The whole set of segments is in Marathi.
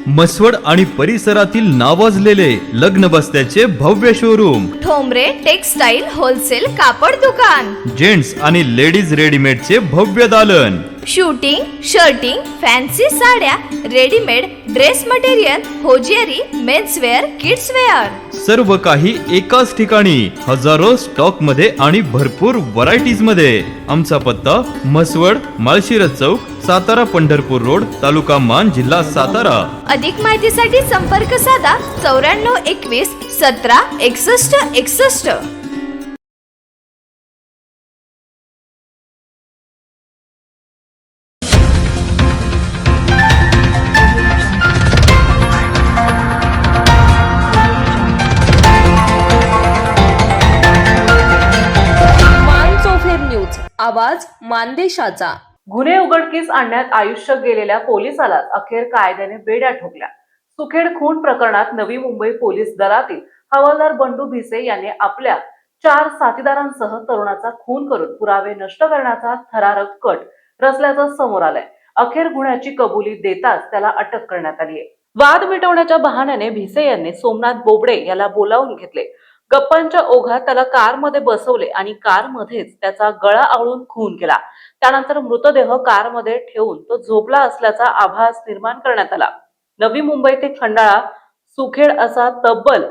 मसवड आणि परिसरातील नावाजलेले लग्न बस्त्याचे भव्य शोरूम, ठोंबरे टेक्सटाईल होलसेल कापड दुकान, जेंट्स आणि लेडीज रेडीमेडचे भव्य दालन, शूटिंग, शर्टिंग, फॅन्सी साड्या, readymade dress material, hosiery, menswear, kidswear, सर्व काही एकाच ठिकाणी, हजारो स्टॉक मध्ये आणि भरपूर व्हरायटीज मध्ये. आमचा पत्ता मसवड, माळशिरस चौक, सातारा पंढरपूर रोड, तालुका मान, जिल्हा सातारा. अधिक माहितीसाठी संपर्क साधा 9421 17 61 61. आवाज मानदेशाचा. गुन्हे उघडकीस आणण्यात आयुष्य गेलेल्या पोलिसालाच अखेर कायद्याने बेड्या ठोकल्या. सुखेड खून प्रकरणात नवी मुंबई पोलीस दलातील हवालदार बंडू भिसे यांनी आपल्या 4 साथीदारांसह तरुणाचा खून करून पुरावे नष्ट करण्याचा थरारक कट रचल्याचं समोर आलंय. अखेर गुन्ह्याची कबुली देताच त्याला अटक करण्यात आली आहे. वाद मिटवण्याच्या बहाण्याने भिसे यांनी सोमनाथ बोबडे याला बोलावून घेतले. गप्पांच्या ओघात त्याला कारमध्ये बसवले आणि कारमध्येच त्याचा गळा आवळून खून केला. त्यानंतर मृतदेह कारमध्ये ठेवून तो झोपला असल्याचा आभास निर्माण करण्यात आला. नवी मुंबई ते खंडाळा सुखेड असा तब्बल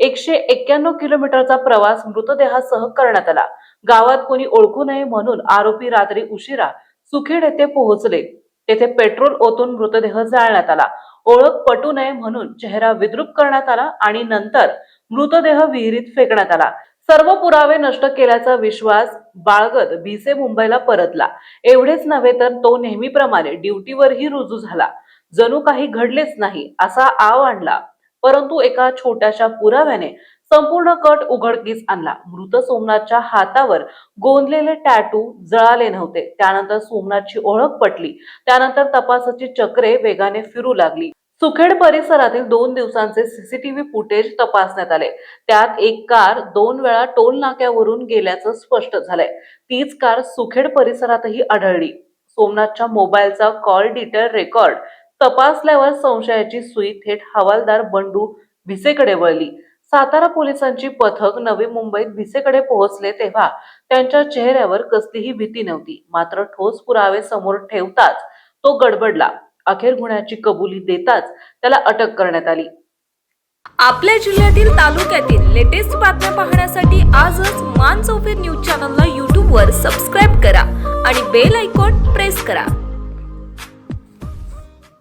191 किलोमीटरचा प्रवास मृतदेहासह करण्यात आला. गावात कोणी ओळखू नये म्हणून आरोपी रात्री उशिरा सुखेड येथे पोहोचले. तेथे पेट्रोल ओतून मृतदेह जाळण्यात आला. ओळख पटू नये म्हणून चेहरा विद्रूप करण्यात आला आणि नंतर मृतदेह विहिरीत फेकण्यात आला. सर्व पुरावे नष्ट केल्याचा विश्वास बाळगत भिसे मुंबईला परतला. एवढेच नव्हे तर तो नेहमीप्रमाणे ड्युटीवरही रुजू झाला. जणू काही घडलेच नाही असा आव आणला. परंतु एका छोट्याशा पुराव्याने संपूर्ण कट उघडकीस आणला. मृत सोमनाथच्या हातावर गोंदलेले टॅटू जळाले नव्हते. त्यानंतर सोमनाथची ओळख पटली. त्यानंतर तपासाची चक्रे वेगाने फिरू लागली. सुखेड परिसरातील 2 दिवसांचे सीसीटीव्ही फुटेज तपासण्यात आले. त्यात एक कार 2 वेळा टोल नाक्यावरून गेल्याचं स्पष्ट झालंय. तीच कार सुखेड परिसरातही आढळली. सोमनाथच्या मोबाईलचा कॉल डिटेल रेकॉर्ड तपासल्यावर संशयाची सुई थेट हवालदार बंडू भिसेकडे वळली. सातारा पोलिसांची पथक नवी मुंबईत भिसेकडे पोहोचले तेव्हा त्यांच्या चेहऱ्यावर कसलीही भीती नव्हती. मात्र ठोस पुरावे समोर ठेवताच तो गडबडला. अखेर गुन्ह्याची कबुली देताच त्याला अटक करण्यात आली. आपल्या जिल्ह्यातील तालुक्यातील लेटेस्ट बातम्या पाहण्यासाठी आजच मान चौफेर न्यूज चॅनलला YouTube वर सबस्क्राईब करा आणि बेल आयकॉन प्रेस करा.